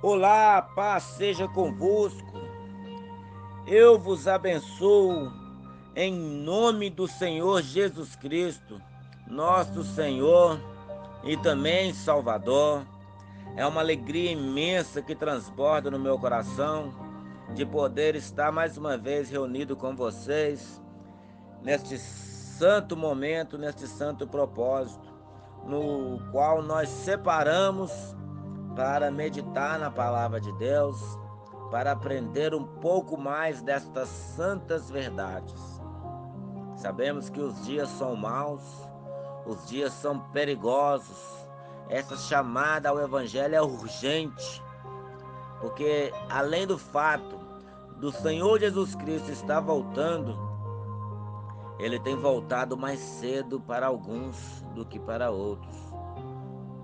Olá, paz seja convosco. Eu vos abençoo em nome do Senhor Jesus Cristo, nosso Senhor e também Salvador. É uma alegria imensa que transborda no meu coração de poder estar mais uma vez reunido com vocês neste santo momento, neste santo propósito, no qual nós separamos para meditar na palavra de Deus, para aprender um pouco mais destas santas verdades. Sabemos que os dias são maus, os dias são perigosos. Essa chamada ao Evangelho é urgente, porque além do fato do Senhor Jesus Cristo estar voltando, Ele tem voltado mais cedo para alguns do que para outros,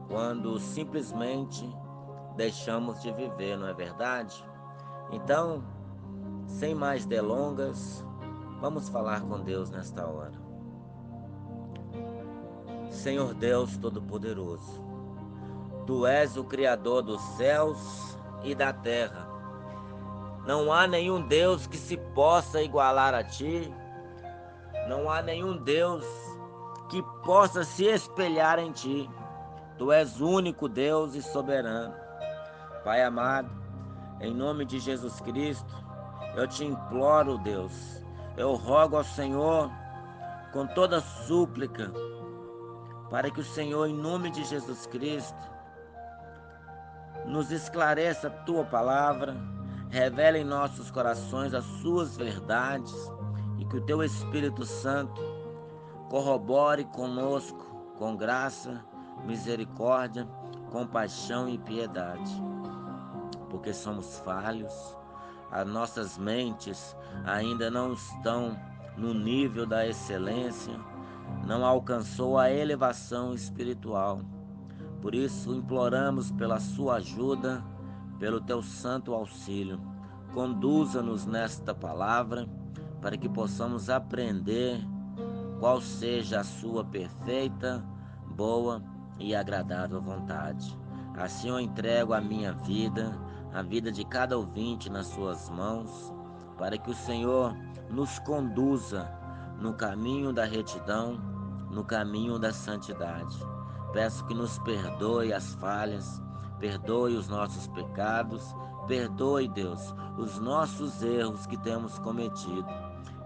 quando simplesmente deixamos de viver, não é verdade? Então, sem mais delongas, vamos falar com Deus nesta hora. Senhor Deus Todo-Poderoso, Tu és o Criador dos céus e da terra. Não há nenhum Deus que se possa igualar a Ti. Não há nenhum Deus que possa se espelhar em Ti. Tu és o único Deus e soberano. Pai amado, em nome de Jesus Cristo, eu te imploro, Deus, eu rogo ao Senhor com toda súplica, para que o Senhor, em nome de Jesus Cristo, nos esclareça a Tua palavra, revele em nossos corações as Suas verdades e que o Teu Espírito Santo corrobore conosco com graça, misericórdia, compaixão e piedade, porque somos falhos. As nossas mentes ainda não estão no nível da excelência, não alcançou a elevação espiritual. Por isso, imploramos pela sua ajuda, pelo teu santo auxílio. Conduza-nos nesta palavra, para que possamos aprender qual seja a sua perfeita, boa e agradável vontade. Assim eu entrego a minha vida, a vida de cada ouvinte nas suas mãos, para que o Senhor nos conduza no caminho da retidão, no caminho da santidade. Peço que nos perdoe as falhas, perdoe os nossos pecados, perdoe, Deus, os nossos erros que temos cometido,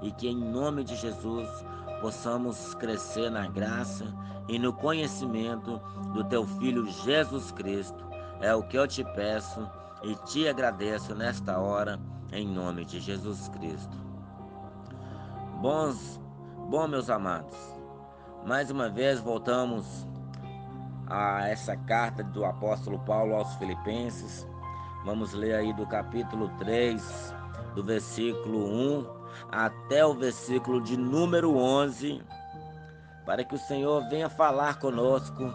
e que em nome de Jesus possamos crescer na graça e no conhecimento do Teu Filho Jesus Cristo. É o que eu te peço e te agradeço nesta hora, em nome de Jesus Cristo. Bom, meus amados, mais uma vez voltamos a essa carta do apóstolo Paulo aos Filipenses. Vamos ler aí do capítulo 3, do versículo 1 até o versículo de número 11, para que o Senhor venha falar conosco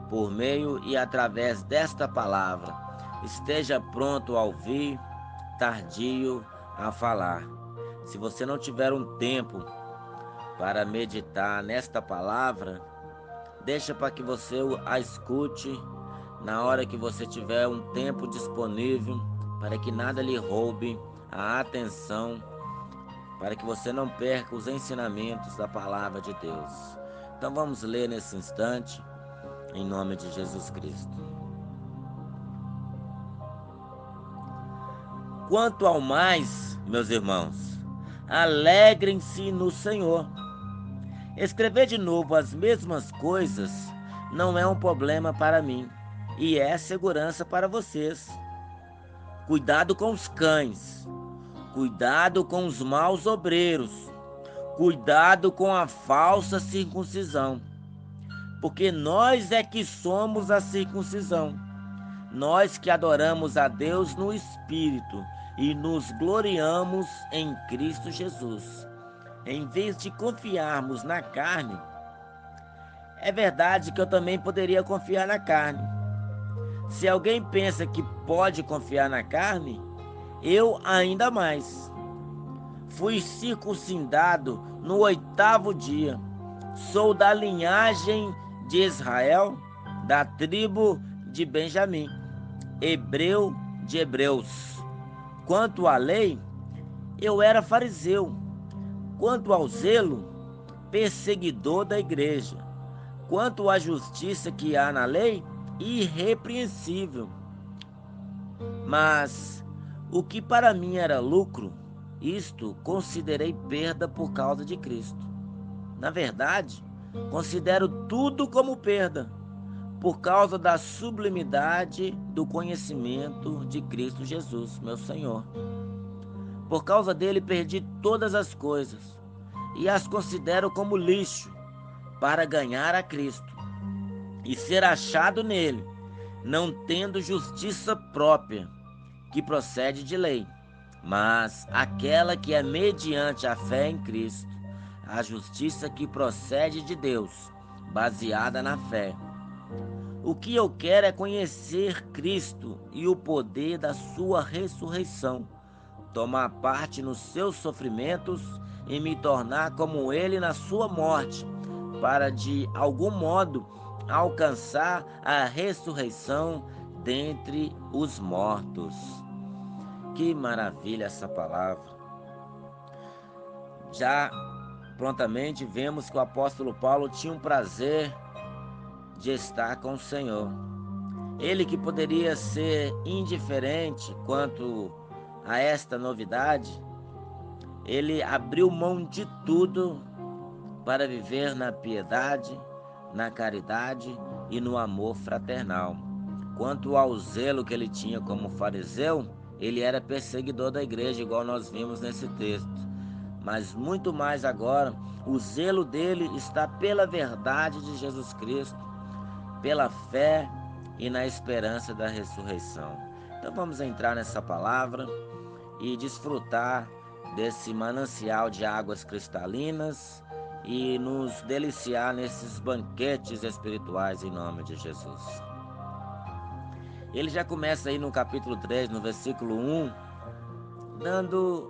por meio e através desta palavra. Esteja pronto a ouvir, tardio a falar. Se você não tiver um tempo para meditar nesta palavra, deixa para que você a escute na hora que você tiver um tempo disponível, para que nada lhe roube a atenção, para que você não perca os ensinamentos da palavra de Deus. Então vamos ler nesse instante, em nome de Jesus Cristo. Quanto ao mais, meus irmãos, alegrem-se no Senhor. Escrever de novo as mesmas coisas não é um problema para mim, e é segurança para vocês. Cuidado com os cães, cuidado com os maus obreiros, cuidado com a falsa circuncisão, porque nós é que somos a circuncisão, nós que adoramos a Deus no Espírito e nos gloriamos em Cristo Jesus, em vez de confiarmos na carne. É verdade que eu também poderia confiar na carne. Se alguém pensa que pode confiar na carne, eu ainda mais. Fui circuncidado no 8º dia. Sou da linhagem de Israel, da tribo de Benjamim, hebreu de Hebreus. Quanto à lei, eu era fariseu. Quanto ao zelo, perseguidor da igreja. Quanto à justiça que há na lei, irrepreensível. Mas o que para mim era lucro, isto considerei perda por causa de Cristo. Na verdade, considero tudo como perda, por causa da sublimidade do conhecimento de Cristo Jesus, meu Senhor. Por causa dele perdi todas as coisas e as considero como lixo para ganhar a Cristo e ser achado nele, não tendo justiça própria, que procede de lei, mas aquela que é mediante a fé em Cristo, a justiça que procede de Deus, baseada na fé. O que eu quero é conhecer Cristo e o poder da sua ressurreição, tomar parte nos seus sofrimentos e me tornar como ele na sua morte, para de algum modo alcançar a ressurreição dentre os mortos. Que maravilha essa palavra! Já prontamente vemos que o apóstolo Paulo tinha um prazer de estar com o Senhor. Ele que poderia ser indiferente quanto a esta novidade, ele abriu mão de tudo para viver na piedade, na caridade e no amor fraternal. Quanto ao zelo que ele tinha como fariseu, ele era perseguidor da igreja, igual nós vimos nesse texto. Mas muito mais agora, o zelo dele está pela verdade de Jesus Cristo, pela fé e na esperança da ressurreição. Então vamos entrar nessa palavra e desfrutar desse manancial de águas cristalinas e nos deliciar nesses banquetes espirituais em nome de Jesus. Ele já começa aí no capítulo 3, no versículo 1, dando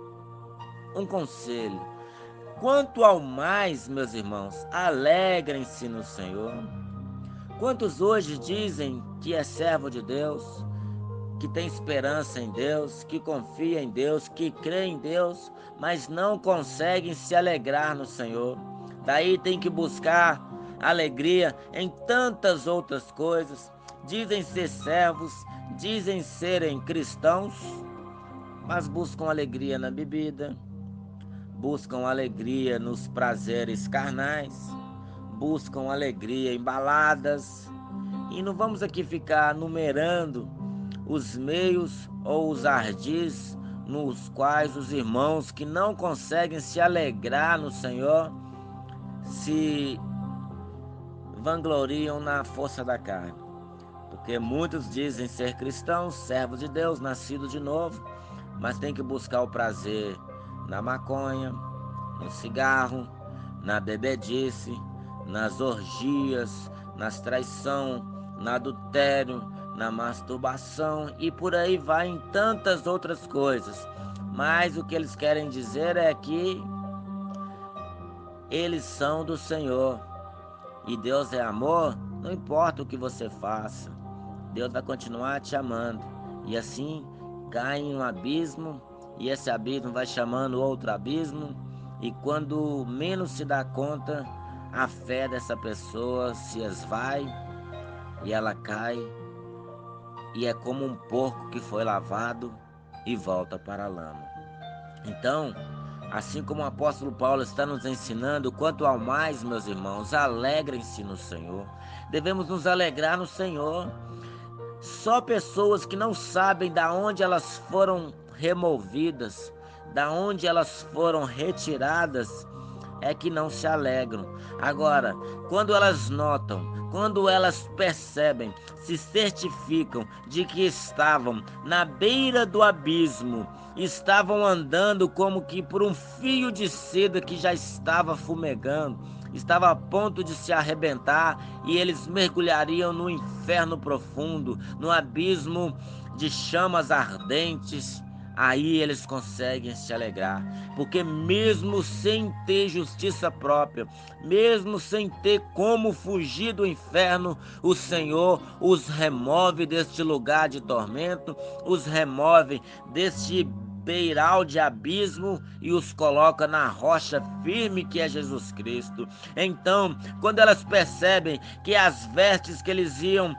um conselho. Quanto ao mais, meus irmãos, alegrem-se no Senhor. Quantos hoje dizem que é servo de Deus, que tem esperança em Deus, que confia em Deus, que crê em Deus, mas não conseguem se alegrar no Senhor. Daí tem que buscar alegria em tantas outras coisas. Dizem ser servos, dizem serem cristãos, mas buscam alegria na bebida, buscam alegria nos prazeres carnais, buscam alegria em baladas. E não vamos aqui ficar numerando os meios ou os ardis nos quais os irmãos que não conseguem se alegrar no Senhor se vangloriam na força da carne. Porque muitos dizem ser cristãos, servos de Deus, nascidos de novo, mas tem que buscar o prazer na maconha, no cigarro, na bebedice, nas orgias, nas traição, no adultério, na masturbação e por aí vai em tantas outras coisas. Mas o que eles querem dizer é que eles são do Senhor e Deus é amor, não importa o que você faça, Deus vai continuar te amando. E assim cai em um abismo e esse abismo vai chamando outro abismo e quando menos se dá conta, a fé dessa pessoa se esvai e ela cai e é como um porco que foi lavado e volta para a lama. Então, assim como o apóstolo Paulo está nos ensinando, quanto ao mais, meus irmãos, alegrem-se no Senhor. Devemos nos alegrar no Senhor. Só pessoas que não sabem da onde elas foram removidas, da onde elas foram retiradas, é que não se alegram. Agora, quando elas notam, quando elas percebem, se certificam de que estavam na beira do abismo, estavam andando como que por um fio de seda que já estava fumegando, estava a ponto de se arrebentar e eles mergulhariam no inferno profundo, no abismo de chamas ardentes. aí eles conseguem se alegrar, porque mesmo sem ter justiça própria, mesmo sem ter como fugir do inferno, o Senhor os remove deste lugar de tormento, os remove deste beiral de abismo e os coloca na rocha firme que é Jesus Cristo. Então, quando elas percebem que as vestes que eles iam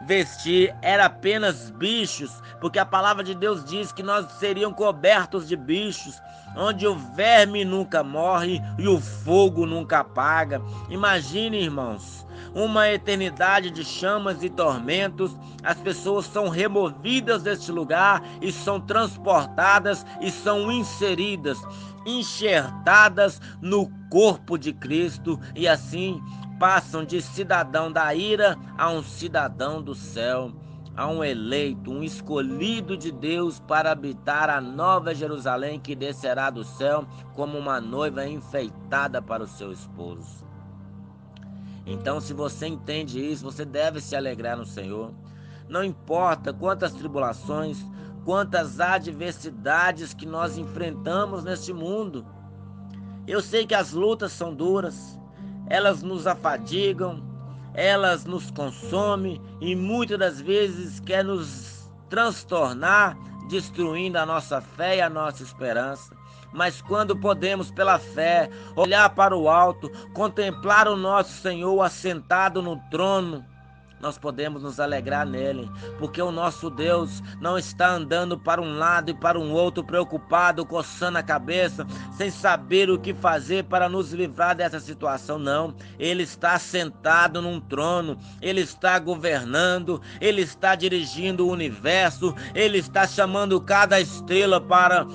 vestir era apenas bichos, porque a palavra de Deus diz que nós seriam cobertos de bichos, onde o verme nunca morre e o fogo nunca apaga. Imagine, irmãos, uma eternidade de chamas e tormentos. As pessoas são removidas deste lugar e são transportadas e são inseridas, enxertadas no corpo de Cristo, e assim passam de cidadão da ira a um cidadão do céu, a um eleito, um escolhido de Deus para habitar a nova Jerusalém que descerá do céu como uma noiva enfeitada para o seu esposo. Então, se você entende isso, você deve se alegrar no Senhor. Não importa quantas tribulações, quantas adversidades que nós enfrentamos neste mundo. Eu sei que as lutas são duras, elas nos afadigam, elas nos consomem e muitas das vezes quer nos transtornar, destruindo a nossa fé e a nossa esperança. Mas quando podemos, pela fé, olhar para o alto, contemplar o nosso Senhor assentado no trono, nós podemos nos alegrar nele, porque o nosso Deus não está andando para um lado e para um outro, preocupado, coçando a cabeça, sem saber o que fazer para nos livrar dessa situação, não. Ele está sentado num trono, ele está governando, ele está dirigindo o universo, ele está chamando cada estrela para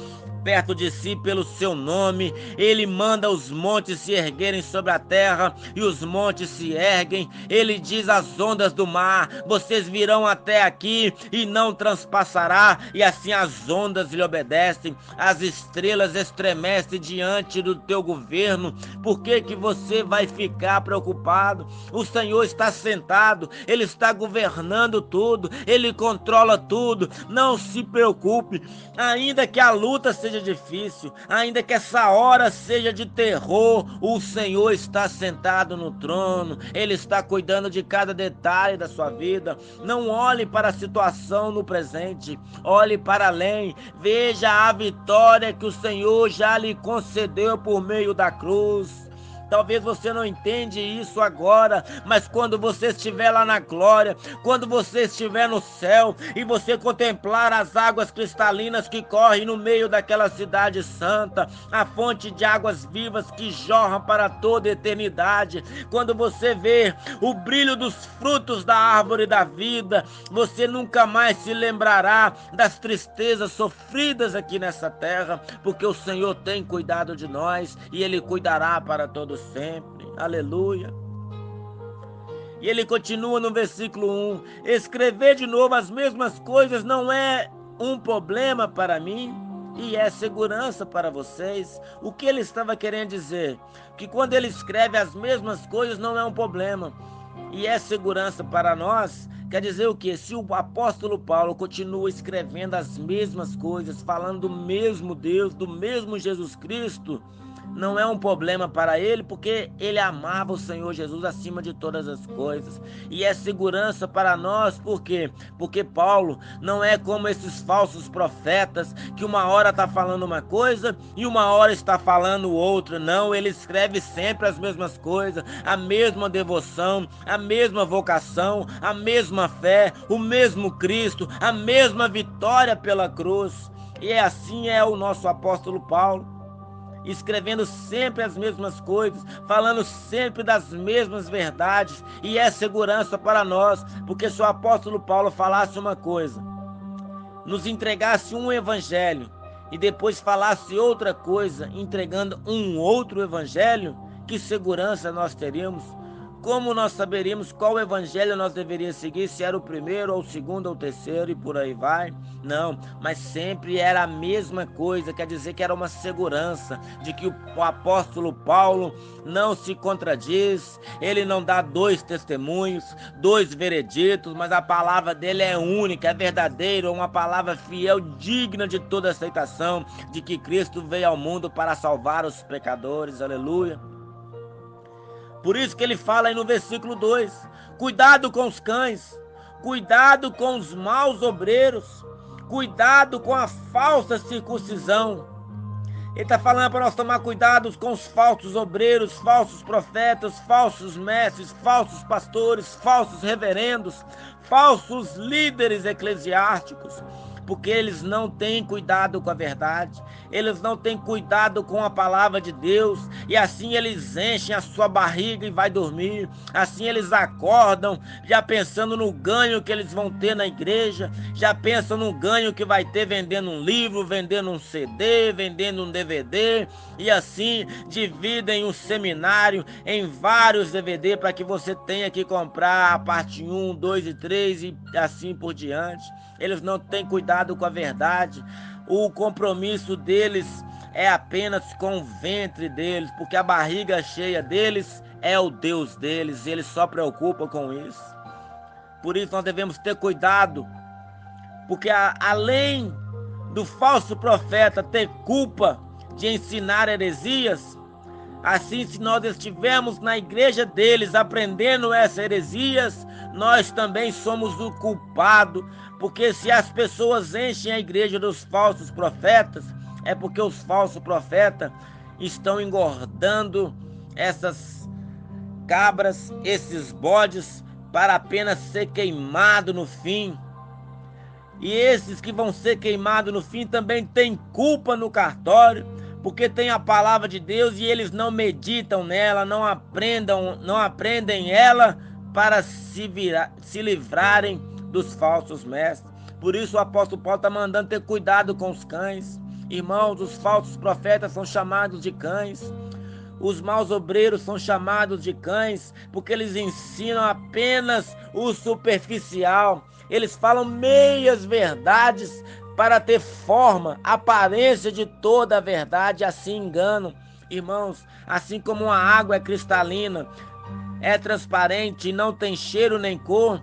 perto de si pelo seu nome. Ele manda os montes se erguerem sobre a terra e os montes se erguem. Ele diz às ondas do mar: vocês virão até aqui e não transpassará, e assim as ondas lhe obedecem. As estrelas estremecem diante do teu governo. Por que que você vai ficar preocupado? O Senhor está sentado, ele está governando tudo, ele controla tudo. Não se preocupe, ainda que a luta seja difícil, ainda que essa hora seja de terror, o Senhor está sentado no trono, ele está cuidando de cada detalhe da sua vida. Não olhe para a situação no presente, olhe para além, veja a vitória que o Senhor já lhe concedeu por meio da cruz. Talvez você não entende isso agora, mas quando você estiver lá na glória, quando você estiver no céu e você contemplar as águas cristalinas que correm no meio daquela cidade santa, a fonte de águas vivas que jorram para toda a eternidade, quando você ver o brilho dos frutos da árvore da vida, você nunca mais se lembrará das tristezas sofridas aqui nessa terra, porque o Senhor tem cuidado de nós e ele cuidará para todos sempre. Aleluia. E ele continua no versículo 1: escrever de novo as mesmas coisas não é um problema para mim e é segurança para vocês. O que ele estava querendo dizer? Que quando ele escreve as mesmas coisas não é um problema e é segurança para nós. Quer dizer o quê? Se o apóstolo Paulo continua escrevendo as mesmas coisas, falando do mesmo Deus, do mesmo Jesus Cristo, não é um problema para ele, porque ele amava o Senhor Jesus acima de todas as coisas. E é segurança para nós, por quê? Porque Paulo não é como esses falsos profetas, que uma hora está falando uma coisa e uma hora está falando outra. Não, ele escreve sempre as mesmas coisas, a mesma devoção, a mesma vocação, a mesma fé, o mesmo Cristo, a mesma vitória pela cruz. E assim é o nosso apóstolo Paulo, escrevendo sempre as mesmas coisas, falando sempre das mesmas verdades, e é segurança para nós, porque se o apóstolo Paulo falasse uma coisa, nos entregasse um evangelho, e depois falasse outra coisa, entregando um outro evangelho, que segurança nós teríamos? como nós saberíamos qual evangelho nós deveríamos seguir, se era o primeiro, ou o segundo, ou o terceiro, e por aí vai? Não, mas sempre era a mesma coisa, quer dizer que era uma segurança de que o apóstolo Paulo não se contradiz, ele não dá dois testemunhos, dois vereditos, mas a palavra dele é única, é verdadeira, uma palavra fiel, digna de toda aceitação, de que Cristo veio ao mundo para salvar os pecadores, aleluia. Por isso que ele fala aí no versículo 2, cuidado com os cães, cuidado com os maus obreiros, cuidado com a falsa circuncisão. Ele está falando para nós tomar cuidado com os falsos obreiros, falsos profetas, falsos mestres, falsos pastores, falsos reverendos, falsos líderes eclesiásticos, porque eles não têm cuidado com a verdade, eles não têm cuidado com a palavra de Deus, e assim eles enchem a sua barriga e vai dormir, assim eles acordam já pensando no ganho que eles vão ter na igreja, já pensam no ganho que vai ter vendendo um livro, vendendo um CD, vendendo um DVD, e assim dividem o seminário em vários DVD para que você tenha que comprar a parte 1, 2 e 3 e assim por diante. Eles não têm cuidado com a verdade. O compromisso deles é apenas com o ventre deles, porque a barriga cheia deles é o Deus deles, e eles só preocupam com isso. Por isso nós devemos ter cuidado, porque além do falso profeta ter culpa de ensinar heresias, assim, se nós estivermos na igreja deles aprendendo essas heresias, nós também somos o culpado, porque se as pessoas enchem a igreja dos falsos profetas, é porque os falsos profetas estão engordando essas cabras, esses bodes, para apenas ser queimado no fim. E esses que vão ser queimados no fim também têm culpa no cartório, porque tem a palavra de Deus e eles não meditam nela, não aprendem ela para se livrarem dos falsos mestres. Por isso o apóstolo Paulo está mandando ter cuidado com os cães. Irmãos, os falsos profetas são chamados de cães. Os maus obreiros são chamados de cães, porque eles ensinam apenas o superficial. Eles falam meias verdades para ter forma, aparência de toda a verdade, assim enganam. Irmãos, assim como a água é cristalina, é transparente e não tem cheiro nem cor,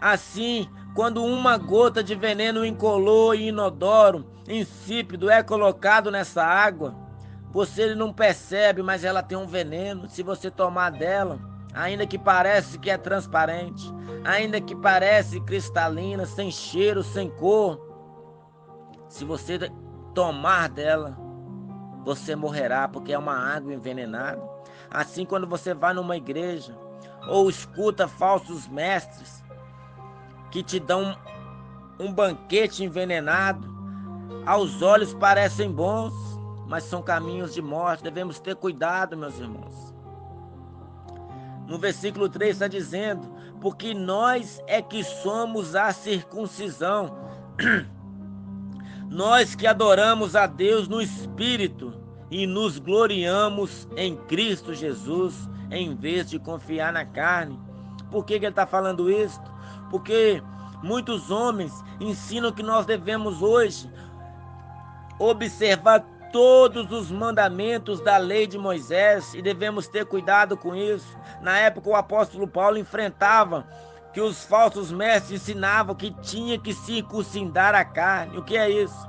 assim, quando uma gota de veneno incolor e inodoro, insípido, é colocado nessa água, você não percebe, mas ela tem um veneno. Se você tomar dela, ainda que parece que é transparente, ainda que parece cristalina, sem cheiro, sem cor, se você tomar dela, você morrerá, porque é uma água envenenada. Assim, quando você vai numa igreja ou escuta falsos mestres que te dão um banquete envenenado, aos olhos parecem bons, mas são caminhos de morte. Devemos ter cuidado, meus irmãos. No versículo 3 está dizendo, porque nós é que somos a circuncisão, nós que adoramos a Deus no Espírito e nos gloriamos em Cristo Jesus, em vez de confiar na carne. Por que ele está falando isso? Porque muitos homens ensinam que nós devemos hoje observar todos os mandamentos da lei de Moisés, e devemos ter cuidado com isso. Na época o apóstolo Paulo enfrentava que os falsos mestres ensinavam que tinha que circuncidar a carne. O que é isso?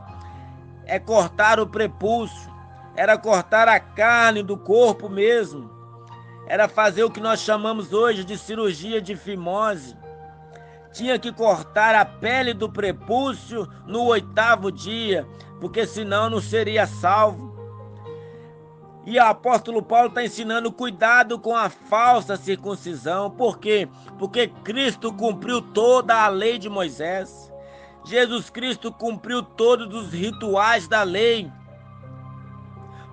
É cortar o prepúcio, era cortar a carne do corpo mesmo, era fazer o que nós chamamos hoje de cirurgia de fimose. Tinha que cortar a pele do prepúcio no 8º dia, porque senão não seria salvo. E o apóstolo Paulo está ensinando cuidado com a falsa circuncisão. Por quê? Porque Cristo cumpriu toda a lei de Moisés. Jesus Cristo cumpriu todos os rituais da lei.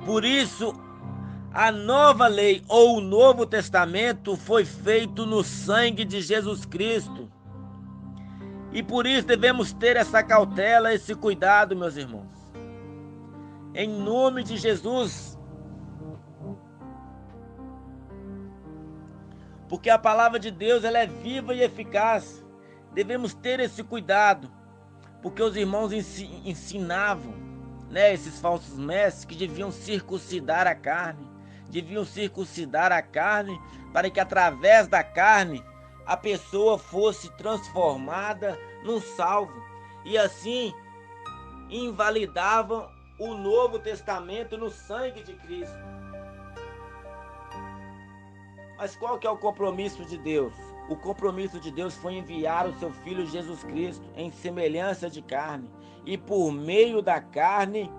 Por isso, a nova lei ou o Novo Testamento foi feito no sangue de Jesus Cristo. E por isso devemos ter essa cautela, esse cuidado, meus irmãos. Em nome de Jesus. porque a palavra de Deus ela é viva e eficaz. Devemos ter esse cuidado, porque os irmãos ensinavam, né, esses falsos mestres que deviam circuncidar a carne, para que através da carne a pessoa fosse transformada num salvo, e assim invalidavam o Novo Testamento no sangue de Cristo. Mas qual que é o compromisso de Deus? O compromisso de Deus foi enviar o seu Filho Jesus Cristo em semelhança de carne, e por meio da carne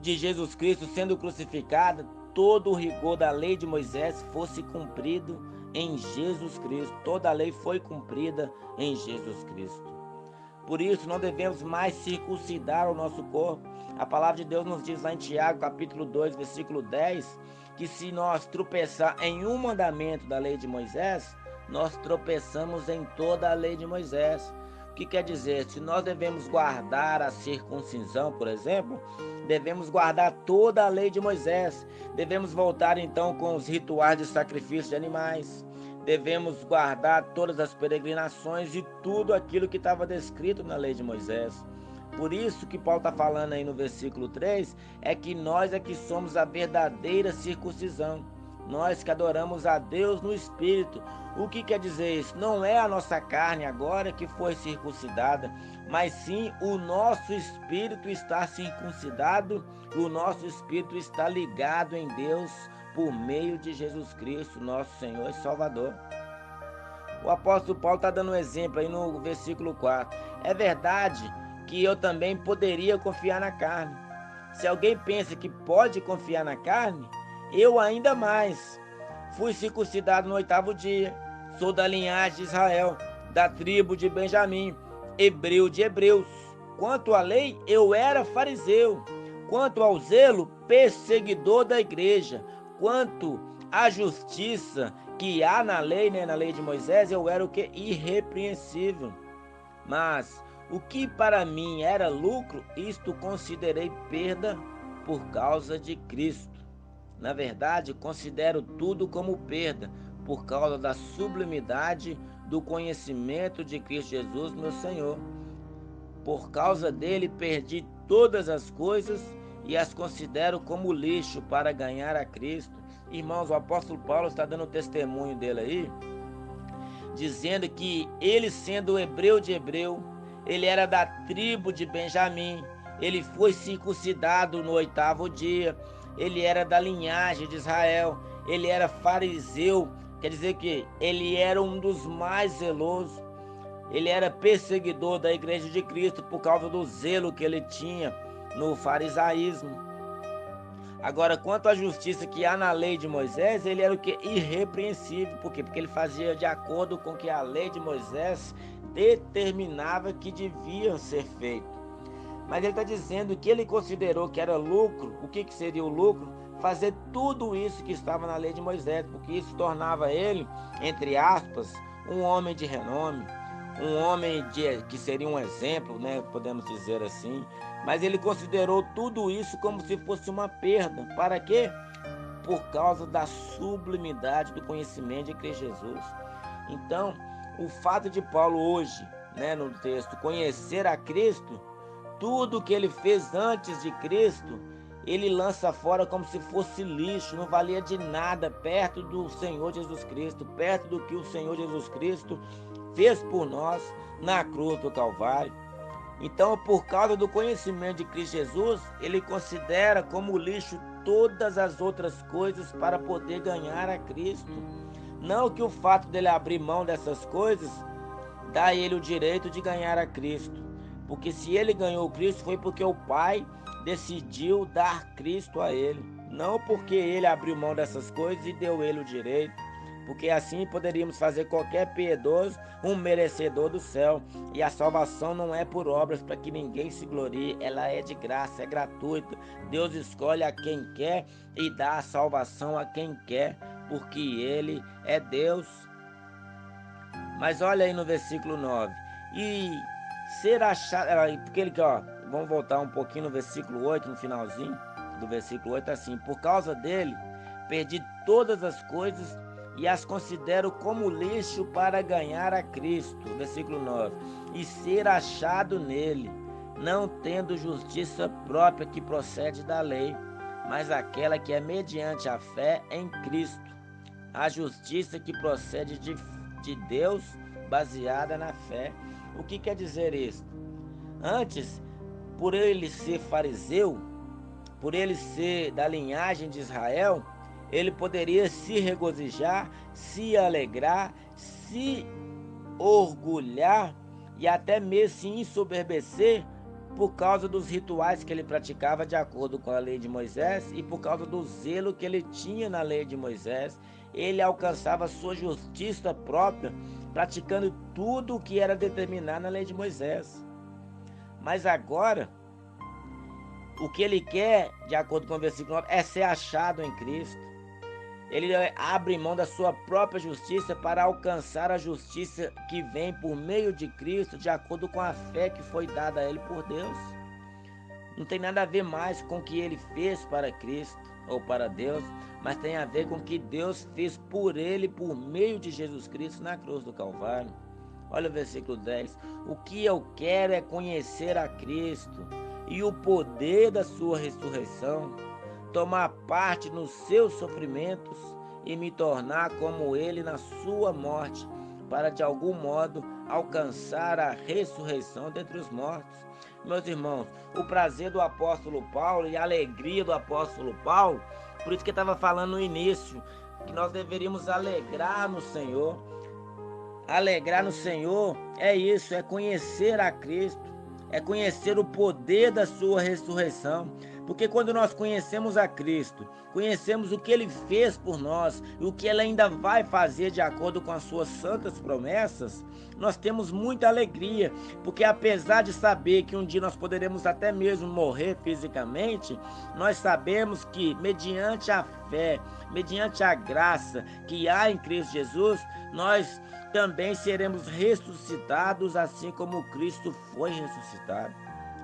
de Jesus Cristo sendo crucificada, todo o rigor da lei de Moisés fosse cumprido em Jesus Cristo. Toda a lei foi cumprida em Jesus Cristo. Por isso, não devemos mais circuncidar o nosso corpo. A palavra de Deus nos diz lá em Tiago, capítulo 2, versículo 10, que se nós tropeçar em um mandamento da lei de Moisés, nós tropeçamos em toda a lei de Moisés. O que quer dizer? Se nós devemos guardar a circuncisão, por exemplo, devemos guardar toda a lei de Moisés. Devemos voltar então com os rituais de sacrifício de animais. Devemos guardar todas as peregrinações e tudo aquilo que estava descrito na lei de Moisés. Por isso que Paulo está falando aí no versículo 3, é que nós é que somos a verdadeira circuncisão. Nós que adoramos a Deus no Espírito. O que quer dizer isso? Não é a nossa carne agora que foi circuncidada, mas sim o nosso espírito está circuncidado, o nosso espírito está ligado em Deus por meio de Jesus Cristo, nosso Senhor e Salvador. O apóstolo Paulo está dando um exemplo aí no versículo 4. É verdade que eu também poderia confiar na carne. Se alguém pensa que pode confiar na carne, eu ainda mais. Fui circuncidado no 8º dia, sou da linhagem de Israel, da tribo de Benjamim, hebreu de hebreus. Quanto à lei, eu era fariseu. Quanto ao zelo, perseguidor da igreja. Quanto à justiça que há na lei, né, na lei de Moisés, eu era o que? Irrepreensível. Mas o que para mim era lucro, isto considerei perda por causa de Cristo. Na verdade, considero tudo como perda, por causa da sublimidade do conhecimento de Cristo Jesus, meu Senhor. Por causa dele, perdi todas as coisas e as considero como lixo para ganhar a Cristo. Irmãos, o apóstolo Paulo está dando testemunho dele aí, dizendo que ele, sendo hebreu de hebreu, ele era da tribo de Benjamim, ele foi circuncidado no 8º dia, ele era da linhagem de Israel, ele era fariseu, quer dizer que ele era um dos mais zelosos, ele era perseguidor da igreja de Cristo por causa do zelo que ele tinha no farisaísmo. Agora, quanto à justiça que há na lei de Moisés, ele era o que? Irrepreensível. Por quê? Porque ele fazia de acordo com o que a lei de Moisés determinava que devia ser feito. Mas ele está dizendo que ele considerou que era lucro. O que seria o lucro? Fazer tudo isso que estava na lei de Moisés, porque isso tornava ele, entre aspas, um homem de renome, um homem que seria um exemplo, né? Podemos dizer assim. Mas ele considerou tudo isso como se fosse uma perda. Para quê? Por causa da sublimidade do conhecimento de Cristo Jesus. Então, o fato de Paulo hoje, né, no texto, conhecer a Cristo, tudo que ele fez antes de Cristo, ele lança fora como se fosse lixo, não valia de nada perto do Senhor Jesus Cristo, perto do que o Senhor Jesus Cristo fez por nós na cruz do Calvário. Então, por causa do conhecimento de Cristo Jesus, ele considera como lixo todas as outras coisas para poder ganhar a Cristo. Não que o fato dele abrir mão dessas coisas dá a ele o direito de ganhar a Cristo. Porque se ele ganhou Cristo foi porque o Pai decidiu dar Cristo a ele. Não porque ele abriu mão dessas coisas e deu ele o direito. Porque assim poderíamos fazer qualquer piedoso um merecedor do céu. E a salvação não é por obras para que ninguém se glorie, ela é de graça, é gratuita. Deus escolhe a quem quer e dá a salvação a quem quer, porque Ele é Deus. Mas olha aí no versículo 9. E ser achado, porque ele, ó, vamos voltar um pouquinho no versículo 8, no finalzinho do versículo 8, assim: por causa dele, perdi todas as coisas e as considero como lixo para ganhar a Cristo. Versículo 9. E ser achado nele, não tendo justiça própria que procede da lei, mas aquela que é mediante a fé em Cristo, a justiça que procede de Deus, baseada na fé. O que quer dizer isso? Antes, por ele ser fariseu, por ele ser da linhagem de Israel, ele poderia se regozijar, se alegrar, se orgulhar e até mesmo se ensoberbecer por causa dos rituais que ele praticava de acordo com a lei de Moisés e por causa do zelo que ele tinha na lei de Moisés. Ele alcançava sua justiça própria praticando tudo o que era determinado na lei de Moisés. Mas agora, o que ele quer, de acordo com o versículo 9, é ser achado em Cristo. Ele abre mão da sua própria justiça para alcançar a justiça que vem por meio de Cristo, de acordo com a fé que foi dada a ele por Deus. Não tem nada a ver mais com o que ele fez para Cristo ou para Deus, mas tem a ver com o que Deus fez por ele, por meio de Jesus Cristo na cruz do Calvário. Olha o versículo 10. O que eu quero é conhecer a Cristo e o poder da sua ressurreição, tomar parte nos seus sofrimentos e me tornar como ele na sua morte, para de algum modo alcançar a ressurreição dentre os mortos. Meus irmãos, o prazer do apóstolo Paulo e a alegria do apóstolo Paulo, por isso que eu estava falando no início, que nós deveríamos alegrar no Senhor. Alegrar no Senhor é isso, é conhecer a Cristo, é conhecer o poder da sua ressurreição. Porque quando nós conhecemos a Cristo, conhecemos o que Ele fez por nós e o que Ele ainda vai fazer de acordo com as suas santas promessas, nós temos muita alegria, porque apesar de saber que um dia nós poderemos até mesmo morrer fisicamente, nós sabemos que mediante a fé, mediante a graça que há em Cristo Jesus, nós também seremos ressuscitados assim como Cristo foi ressuscitado.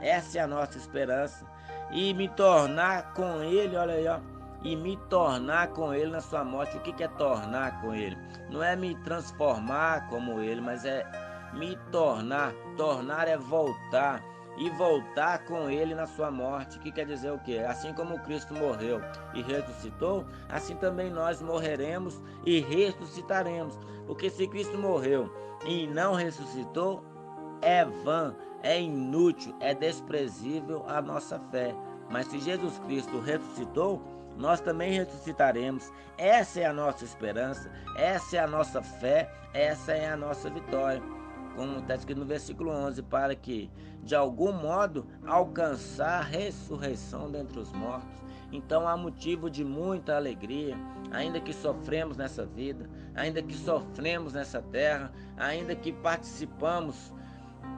Essa é a nossa esperança. E me tornar com Ele, olha aí, ó. E me tornar com Ele na sua morte. O que é tornar com Ele? Não é me transformar como Ele, mas é me tornar. Tornar é voltar. E voltar com Ele na sua morte. O que quer dizer o quê? Assim como Cristo morreu e ressuscitou, assim também nós morreremos e ressuscitaremos. Porque se Cristo morreu e não ressuscitou, é vã, é inútil, é desprezível a nossa fé. Mas se Jesus Cristo ressuscitou, nós também ressuscitaremos. Essa é a nossa esperança, essa é a nossa fé, essa é a nossa vitória. Como está escrito no versículo 11, para que, de algum modo, alcançar a ressurreição dentre os mortos. Então há motivo de muita alegria, ainda que sofremos nessa vida, ainda que sofremos nessa terra, ainda que participamos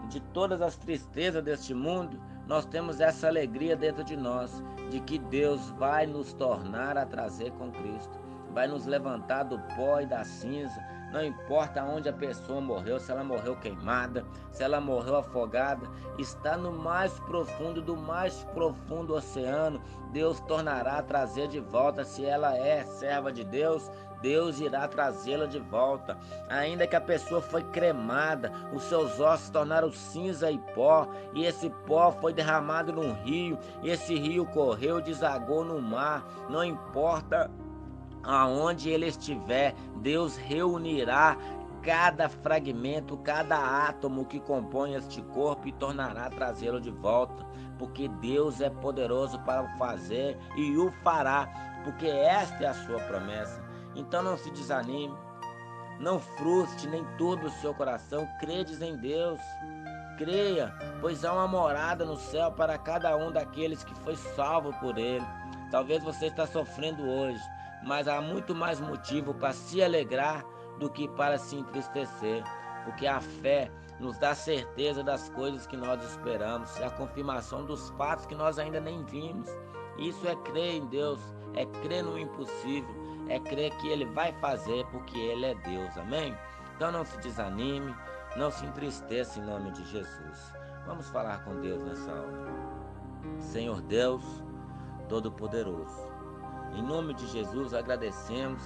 de todas as tristezas deste mundo, nós temos essa alegria dentro de nós, de que Deus vai nos tornar a trazer com Cristo, vai nos levantar do pó e da cinza. Não importa onde a pessoa morreu, se ela morreu queimada, se ela morreu afogada, está no mais profundo do mais profundo oceano, Deus tornará a trazer de volta. Se ela é serva de Deus, Deus irá trazê-la de volta. Ainda que a pessoa foi cremada, os seus ossos tornaram cinza e pó, e esse pó foi derramado num rio, e esse rio correu e desagou no mar. Não importa aonde ele estiver, Deus reunirá cada fragmento, cada átomo que compõe este corpo e tornará a trazê-lo de volta, porque Deus é poderoso para o fazer e o fará, porque esta é a sua promessa. Então não se desanime, não frustre nem turbe o seu coração, credes em Deus. Creia, pois há uma morada no céu para cada um daqueles que foi salvo por Ele. Talvez você está sofrendo hoje, mas há muito mais motivo para se alegrar do que para se entristecer, porque a fé nos dá certeza das coisas que nós esperamos, é a confirmação dos fatos que nós ainda nem vimos. Isso é crer em Deus, é crer no impossível, é crer que Ele vai fazer porque Ele é Deus, amém? Então não se desanime, não se entristeça em nome de Jesus. Vamos falar com Deus nessa hora. Senhor Deus Todo-Poderoso, em nome de Jesus agradecemos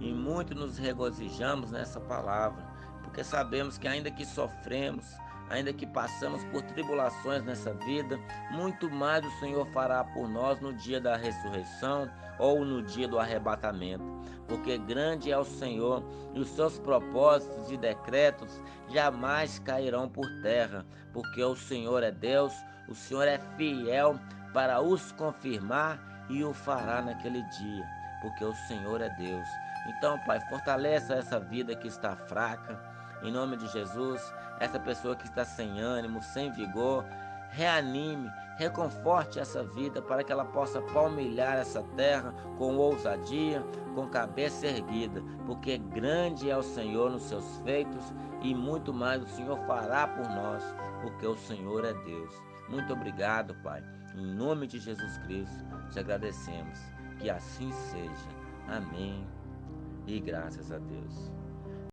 e muito nos regozijamos nessa palavra, porque sabemos que ainda que sofremos, ainda que passamos por tribulações nessa vida, muito mais o Senhor fará por nós no dia da ressurreição ou no dia do arrebatamento, porque grande é o Senhor e os seus propósitos e decretos jamais cairão por terra, porque o Senhor é Deus, o Senhor é fiel para os confirmar e o fará naquele dia, porque o Senhor é Deus. Então, Pai, fortaleça essa vida que está fraca, em nome de Jesus, essa pessoa que está sem ânimo, sem vigor, reanime, reconforte essa vida para que ela possa palmilhar essa terra com ousadia, com cabeça erguida, porque grande é o Senhor nos seus feitos e muito mais o Senhor fará por nós, porque o Senhor é Deus. Muito obrigado, Pai. Em nome de Jesus Cristo, te agradecemos. Que assim seja. Amém. E graças a Deus.